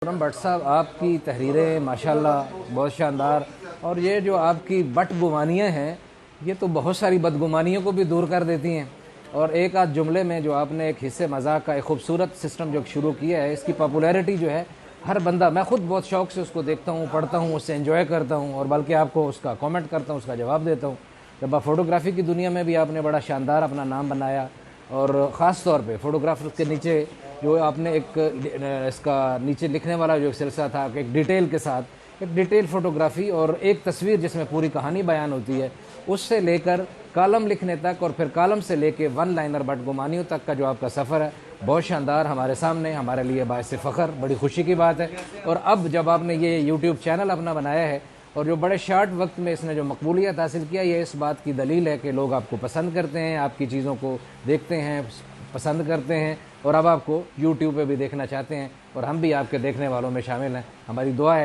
खुर्रम भट्ट साहब, आपकी तहरीरें माशाल्लाह बहुत शानदार, और ये जो आपकी बदगुमानियाँ हैं ये तो बहुत सारी बदगुमानियों को भी दूर कर देती हैं। और एक आध जुमले में जो आपने एक हिस्से मजाक का एक खूबसूरत सिस्टम जो शुरू किया है, इसकी पॉपुलैरिटी जो है हर बंदा, मैं खुद बहुत शौक़ से उसको देखता हूँ, पढ़ता हूँ, उससे एंजॉय करता हूँ और बल्कि आपको उसका कमेंट करता हूँ, उसका जवाब देता हूँ। जब आप फ़ोटोग्राफ़ी की दुनिया में भी आपने बड़ा शानदार अपना नाम बनाया, और ख़ास तौर पे फ़ोटोग्राफर के नीचे जो आपने एक इसका नीचे लिखने वाला जो एक सिलसिला था, एक डिटेल के साथ एक डिटेल फ़ोटोग्राफ़ी और एक तस्वीर जिसमें पूरी कहानी बयान होती है, उससे लेकर कॉलम लिखने तक और फिर कॉलम से लेके वन लाइनर बदगुमानियों तक का जो आपका सफ़र है, बहुत शानदार, हमारे सामने, हमारे लिए बाइस फ़ख्र, बड़ी खुशी की बात है। और अब जब आपने ये यूट्यूब चैनल अपना बनाया है और जो बड़े शार्ट वक्त में इसने जो मकबूलियत हासिल किया, ये इस बात की दलील है कि लोग आपको पसंद करते हैं, आपकी चीज़ों को देखते हैं, पसंद करते हैं और अब आपको यूट्यूब पे भी देखना चाहते हैं, और हम भी आपके देखने वालों में शामिल हैं। हमारी दुआ है